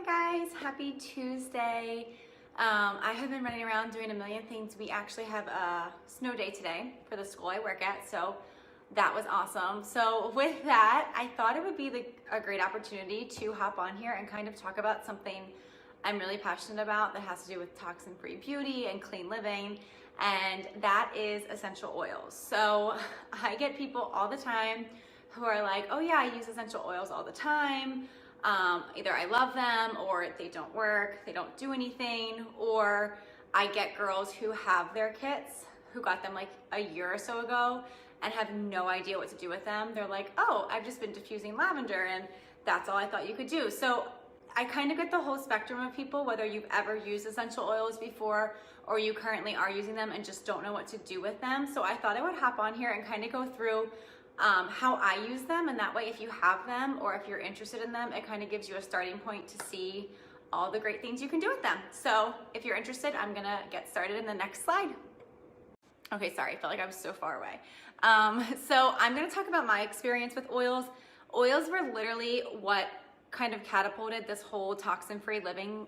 guys, happy Tuesday. I have been running around doing a million things. We actually have a snow day today for the school I work at, so that was awesome. So with that, I thought it would be a great opportunity to hop on here and kind of talk about something I'm really passionate about that has to do with toxin-free beauty and clean living, and that is essential oils. So I get people all the time who are like, oh yeah, I use essential oils all the time. Either I love them or they don't work, they don't do anything, or I get girls who have their kits who got them like a year or so ago and have no idea what to do with them. They're like, oh, I've just been diffusing lavender and that's all I thought you could do. So I kind of get the whole spectrum of people, whether you've ever used essential oils before or you currently are using them and just don't know what to do with them. So I thought I would hop on here and kind of go through how I use them, and that way if you have them or if you're interested in them, it kind of gives you a starting point to see all the great things you can do with them. So if you're interested, I'm gonna get started in the next slide. Okay, sorry, I felt like I was so far away. So I'm gonna talk about my experience with oils. Oils were literally what kind of catapulted this whole toxin-free living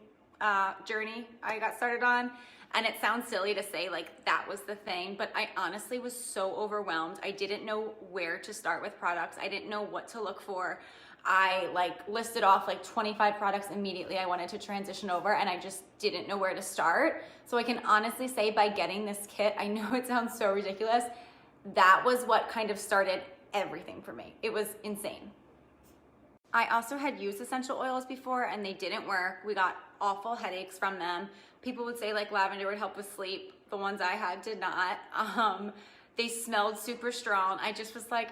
journey I got started on. And it sounds silly to say like that was the thing, but I honestly was so overwhelmed. I didn't know where to start with products. I didn't know what to look for. I like listed off like 25 products immediately I wanted to transition over, and I just didn't know where to start. So I can honestly say by getting this kit, I know it sounds so ridiculous, that was what kind of started everything for me. It was insane. I also had used essential oils before and they didn't work. We got awful headaches from them. People would say like lavender would help with sleep. The ones I had did not. They smelled super strong. I just was like,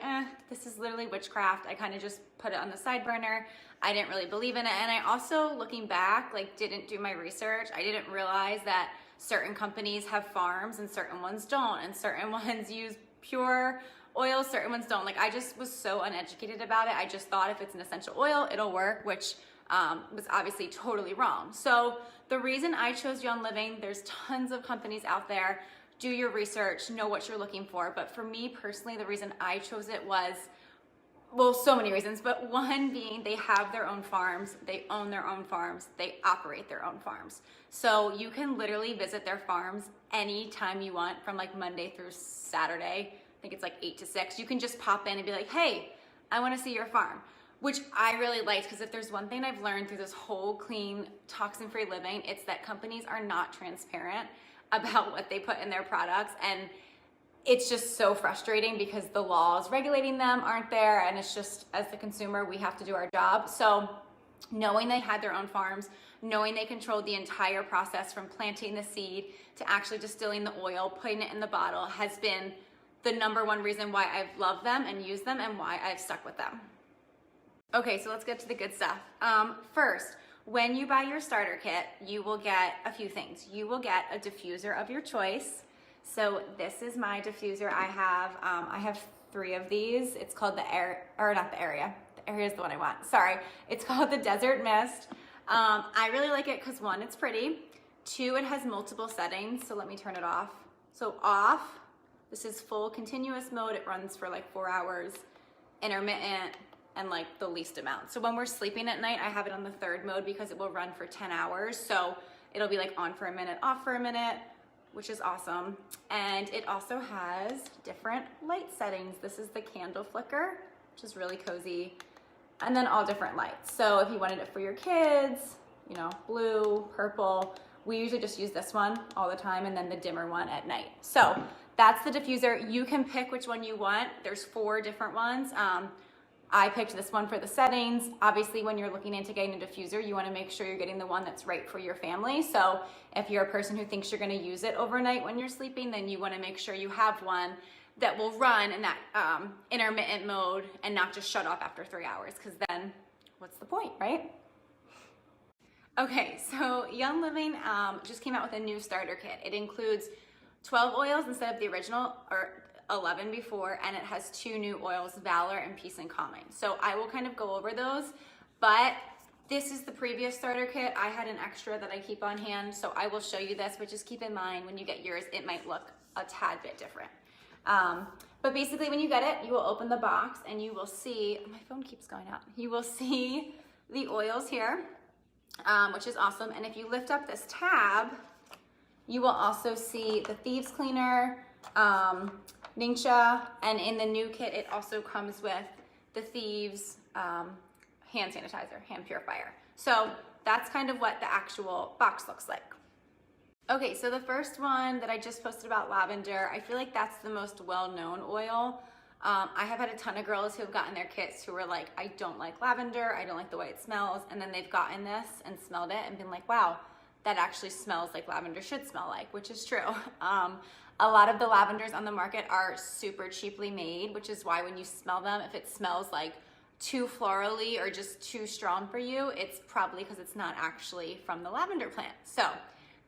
this is literally witchcraft. I kind of just put it on the side burner. I didn't really believe in it. And I also, looking back, like didn't do my research. I didn't realize that certain companies have farms and certain ones don't, and certain ones use pure oils, certain ones don't. Like I just was so uneducated about it. I just thought if it's an essential oil, it'll work, which was obviously totally wrong. So the reason I chose Young Living, there's tons of companies out there. Do your research, know what you're looking for. But for me personally, the reason I chose it was, well, so many reasons, but one being they have their own farms, they own their own farms, they operate their own farms. So you can literally visit their farms anytime you want, from like Monday through Saturday. I think it's like 8 to 6. You can just pop in and be like, hey, I want to see your farm, which I really liked, because if there's one thing I've learned through this whole clean, toxin-free living, it's that companies are not transparent about what they put in their products. And it's just so frustrating because the laws regulating them aren't there. And it's just, as the consumer, we have to do our job. So knowing they had their own farms, knowing they controlled the entire process from planting the seed to actually distilling the oil, putting it in the bottle, has been the #1 reason why I've loved them and used them and why I've stuck with them. Okay, so let's get to the good stuff. First, when you buy your starter kit, you will get a few things. You will get a diffuser of your choice. So this is my diffuser. I have 3 of these. It's called the not the Area. The Area is the one I want. Sorry. It's called the Desert Mist. I really like it because 1, it's pretty. 2, it has multiple settings. So let me turn it off. So off, this is full continuous mode. It runs for like 4 hours. Intermittent, and like the least amount. So when we're sleeping at night, I have it on the 3rd mode because it will run for 10 hours. So it'll be like on for a minute, off for a minute, which is awesome. And it also has different light settings. This is the candle flicker, which is really cozy. And then all different lights. So if you wanted it for your kids, you know, blue, purple, we usually just use this one all the time, and then the dimmer one at night. So that's the diffuser. You can pick which one you want. There's 4 different ones. I picked this one for the settings. Obviously, when you're looking into getting a diffuser, you want to make sure you're getting the one that's right for your family. So if you're a person who thinks you're going to use it overnight when you're sleeping, then you want to make sure you have one that will run in that intermittent mode and not just shut off after 3 hours, because then what's the point, right? Okay, so Young Living just came out with a new starter kit. It includes 12 oils instead of the original, or 11 before, and it has 2 new oils, Valor and Peace and Calming. So I will kind of go over those, but this is the previous starter kit. I had an extra that I keep on hand, so I will show you this, but just keep in mind when you get yours, it might look a tad bit different. But basically when you get it, you will open the box and you will see, my phone keeps going out, you will see the oils here. which is awesome. And if you lift up this tab, you will also see the Thieves Cleaner, Ningxia, and in the new kit, it also comes with the Thieves hand sanitizer, hand purifier. So that's kind of what the actual box looks like. Okay, so the first one that I just posted about lavender, I feel like that's the most well-known oil. I have had a ton of girls who have gotten their kits who were like, I don't like lavender, I don't like the way it smells, and then they've gotten this and smelled it and been like, wow, that actually smells like lavender should smell like, which is true. A lot of the lavenders on the market are super cheaply made, which is why when you smell them, if it smells like too florally or just too strong for you, it's probably because it's not actually from the lavender plant. So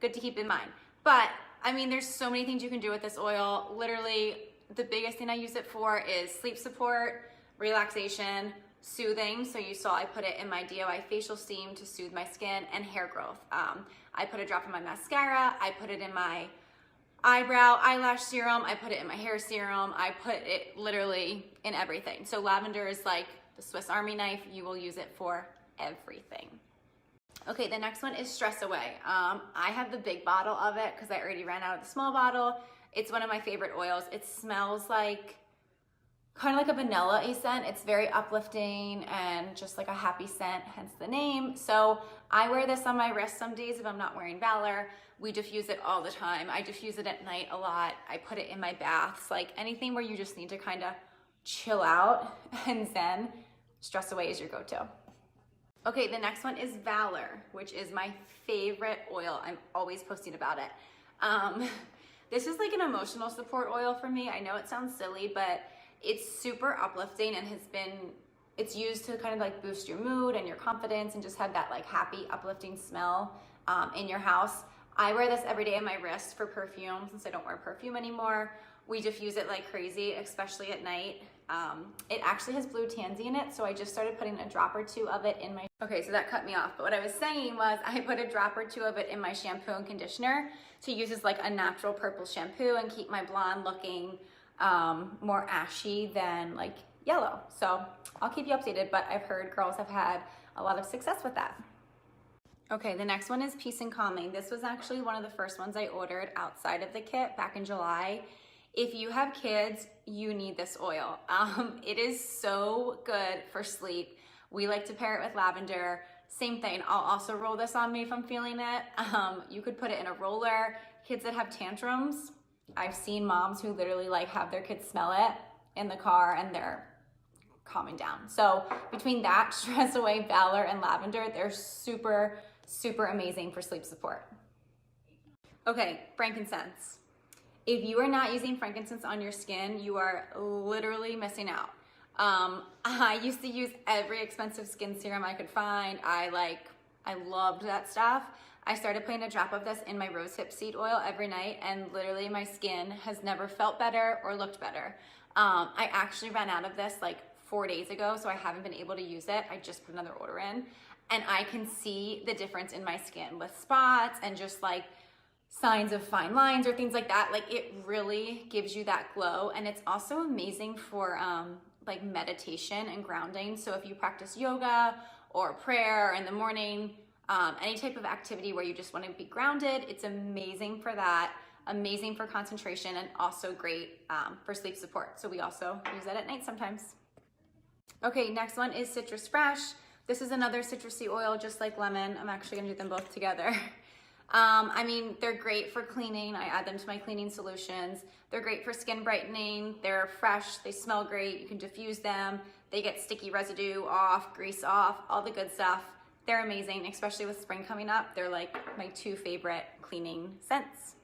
good to keep in mind. But I mean, there's so many things you can do with this oil. Literally, the biggest thing I use it for is sleep support, relaxation, soothing. So you saw I put it in my DIY facial steam to soothe my skin, and hair growth. I put a drop in my mascara. I put it in my eyelash serum. I put it in my hair serum. I put it literally in everything. So lavender is like the Swiss Army knife. You will use it for everything. Okay, the next one is Stress Away. I have the big bottle of it because I already ran out of the small bottle. It's one of my favorite oils. It smells like kind of like a vanilla scent. It's very uplifting and just like a happy scent, hence the name. So I wear this on my wrist some days if I'm not wearing Valor. We diffuse it all the time. I diffuse it at night a lot. I put it in my baths, like anything where you just need to kind of chill out and zen, Stress Away is your go-to. Okay, the next one is Valor, which is my favorite oil. I'm always posting about it. This is like an emotional support oil for me. I know it sounds silly, but it's super uplifting and it's used to kind of like boost your mood and your confidence and just have that like happy, uplifting smell in your house. I wear this every day on my wrist for perfume since I don't wear perfume anymore. We diffuse it like crazy, especially at night. It actually has blue tansy in it, so I just started putting a drop or two of it in my... Okay, so that cut me off, but what I was saying was I put a drop or two of it in my shampoo and conditioner to use as like a natural purple shampoo and keep my blonde looking more ashy than like yellow. So I'll keep you updated, but I've heard girls have had a lot of success with that. Okay, the next one is Peace and Calming. This was actually one of the first ones I ordered outside of the kit back in July. If you have kids, you need this oil. It is so good for sleep. We like to pair it with lavender. Same thing, I'll also roll this on me if I'm feeling it. You could put it in a roller. Kids that have tantrums, I've seen moms who literally like have their kids smell it in the car and they're calming down. So between that, Stress Away, Valor, and lavender, they're super, super amazing for sleep support. Okay, frankincense. If you are not using frankincense on your skin, you are literally missing out. I used to use every expensive skin serum I could find. I loved that stuff. I started putting a drop of this in my rosehip seed oil every night, and literally my skin has never felt better or looked better. I actually ran out of this like 4 days ago, so I haven't been able to use it. I just put another order in, and I can see the difference in my skin with spots and just like signs of fine lines or things like that. Like it really gives you that glow, and it's also amazing for like meditation and grounding. So if you practice yoga or prayer in the morning, any type of activity where you just want to be grounded, it's amazing for that, amazing for concentration, and also great for sleep support. So we also use that at night sometimes. Okay, next one is Citrus Fresh. This is another citrusy oil, just like lemon. I'm actually gonna do them both together. I mean, they're great for cleaning. I add them to my cleaning solutions. They're great for skin brightening. They're fresh, they smell great. You can diffuse them. They get sticky residue off, grease off, all the good stuff. They're amazing, especially with spring coming up. They're like my 2 favorite cleaning scents.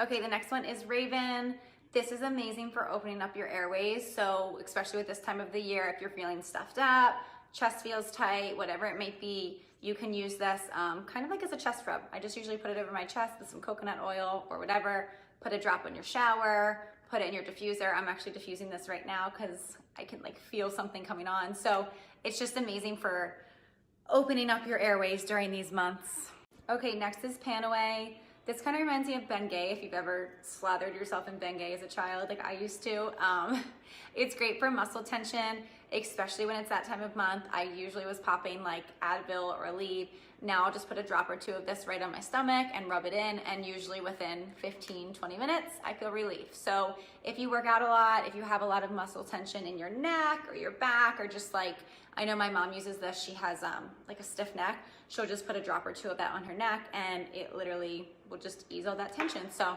Okay, the next one is Raven. This is amazing for opening up your airways. So especially with this time of the year, if you're feeling stuffed up, chest feels tight, whatever it might be, you can use this kind of like as a chest rub. I just usually put it over my chest with some coconut oil or whatever, put a drop in your shower, put it in your diffuser. I'm actually diffusing this right now because I can like feel something coming on. So it's just amazing for opening up your airways during these months. Okay, next is Panaway. This kind of reminds me of Bengay, if you've ever slathered yourself in Bengay as a child, like I used to. It's great for muscle tension. especially when it's that time of month. I usually was popping like Advil or Aleve. Now I'll just put a drop or two of this right on my stomach and rub it in, and usually within 15-20 minutes I feel relief. So if you work out a lot, if you have a lot of muscle tension in your neck or your back, or just like, I know my mom uses this, she has like a stiff neck, she'll just put a drop or two of that on her neck and it literally will just ease all that tension. So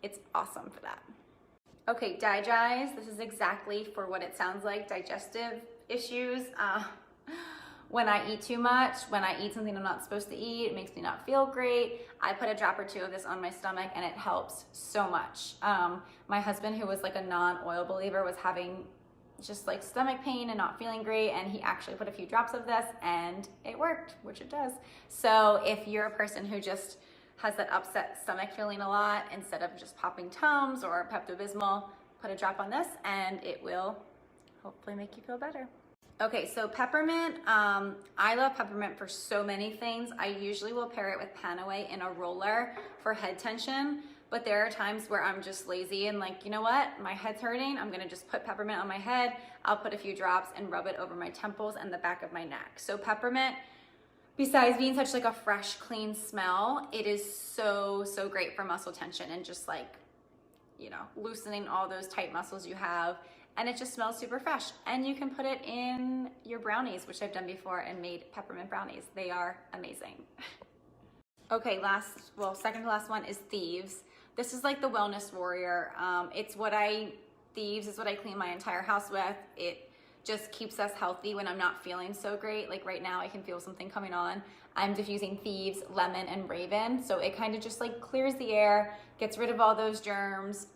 it's awesome for that. Okay, Digize, this is exactly for what it sounds like, digestive issues. When I eat too much, when I eat something I'm not supposed to eat, it makes me not feel great. I put a drop or two of this on my stomach and it helps so much. My husband, who was like a non-oil believer, was having just like stomach pain and not feeling great, and he actually put a few drops of this and it worked, which it does. So if you're a person who just has that upset stomach feeling a lot, instead of just popping Tums or Pepto-Bismol, put a drop on this and it will hopefully make you feel better. Okay, so peppermint, I love peppermint for so many things. I usually will pair it with Panaway in a roller for head tension, but there are times where I'm just lazy and like, you know what, my head's hurting, I'm gonna just put peppermint on my head. I'll put a few drops and rub it over my temples and the back of my neck. So peppermint, besides being such like a fresh, clean smell, it is so, so great for muscle tension and just like, you know, loosening all those tight muscles you have. And it just smells super fresh. And you can put it in your brownies, which I've done before and made peppermint brownies. They are amazing. Okay, second to last one is Thieves. This is like the wellness warrior. Thieves is what I clean my entire house with. It just keeps us healthy when I'm not feeling so great. Like right now I can feel something coming on. I'm diffusing Thieves, lemon, and Raven. So it kind of just like clears the air, gets rid of all those germs.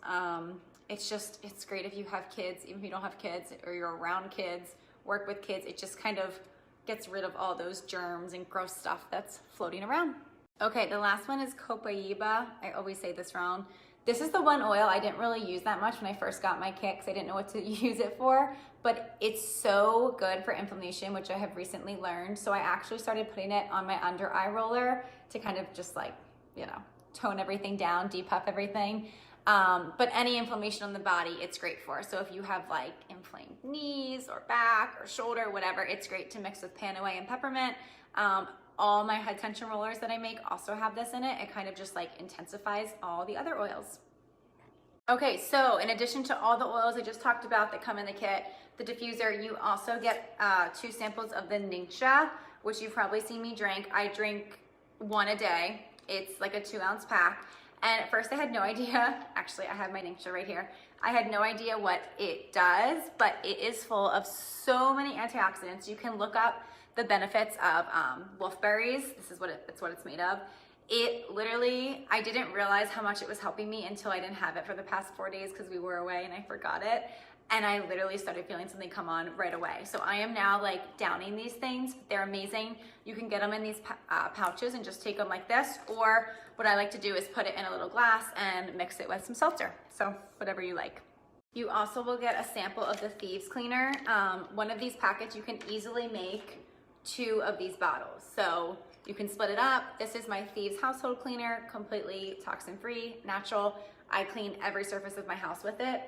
It's great if you have kids, even if you don't have kids or you're around kids, work with kids. It just kind of gets rid of all those germs and gross stuff that's floating around. Okay, the last one is Copaiba. I always say this wrong. This is the one oil I didn't really use that much when I first got my kit because I didn't know what to use it for, but it's so good for inflammation, which I have recently learned. So I actually started putting it on my under eye roller to kind of just like, you know, tone everything down, depuff everything. But any inflammation on the body, it's great for. So if you have like inflamed knees or back or shoulder, whatever, it's great to mix with Panaway and peppermint. All my head tension rollers that I make also have this in it. It kind of just like intensifies all the other oils. Okay, so in addition to all the oils I just talked about that come in the kit, the diffuser, you also get 2 samples of the Ningxia, which you've probably seen me drink. I drink 1 a day. It's like a 2-ounce pack. And at first I had no idea, actually I have my Ningxia right here. I had no idea what it does, but it is full of so many antioxidants. You can look up the benefits of wolfberries. This is what it's made of. It literally, I didn't realize how much it was helping me until I didn't have it for the past 4 days because we were away and I forgot it. And I literally started feeling something come on right away. So I am now like downing these things. They're amazing. You can get them in these pouches and just take them like this. Or what I like to do is put it in a little glass and mix it with some seltzer. So whatever you like. You also will get a sample of the Thieves cleaner. One of these packets, you can easily make 2 of these bottles. So you can split it up. This is my Thieves household cleaner, completely toxin-free, natural. I clean every surface of my house with it.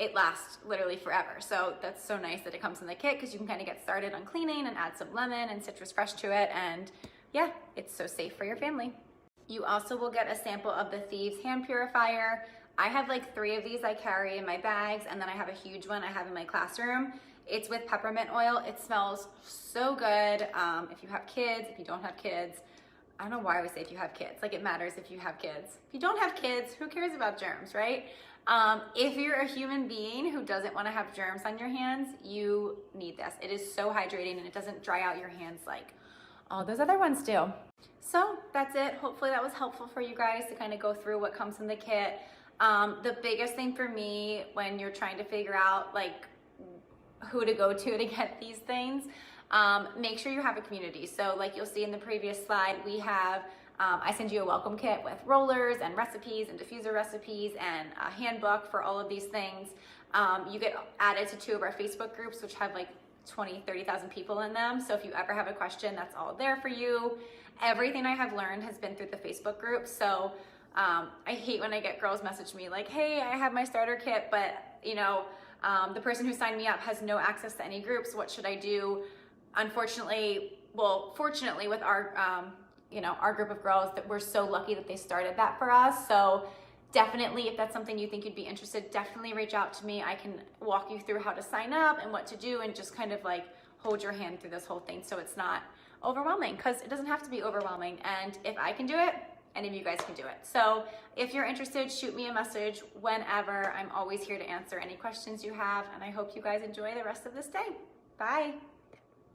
It lasts literally forever. So that's so nice that it comes in the kit because you can kind of get started on cleaning and add some lemon and citrus fresh to it. And yeah, it's so safe for your family. You also will get a sample of the Thieves hand purifier. I have like 3 of these I carry in my bags, and then I have a huge one I have in my classroom. It's with peppermint oil. It smells so good. If you have kids, if you don't have kids, I don't know why I always say if you have kids, like it matters if you have kids. If you don't have kids, who cares about germs, right? If you're a human being who doesn't want to have germs on your hands, you need this. It is so hydrating and it doesn't dry out your hands like all those other ones do. So that's it. Hopefully that was helpful for you guys to kind of go through what comes in the kit. The biggest thing for me when you're trying to figure out like who to go to get these things, make sure you have a community. So like you'll see in the previous slide, we have I send you a welcome kit with rollers and recipes and diffuser recipes and a handbook for all of these things. You get added to 2 of our Facebook groups, which have like 30,000 people in them. So if you ever have a question, that's all there for you. Everything I have learned has been through the Facebook group. So I hate when I get girls message me like, hey, I have my starter kit, but you know, The person who signed me up has no access to any groups. What should I do? Unfortunately, well, fortunately with our, our group of girls, that we're so lucky that they started that for us. So definitely, if that's something you think you'd be interested, definitely reach out to me. I can walk you through how to sign up and what to do, and just kind of like hold your hand through this whole thing so it's not overwhelming, because it doesn't have to be overwhelming. And if I can do it, any of you guys can do it. So if you're interested, shoot me a message whenever. I'm always here to answer any questions you have, and I hope you guys enjoy the rest of this day. Bye.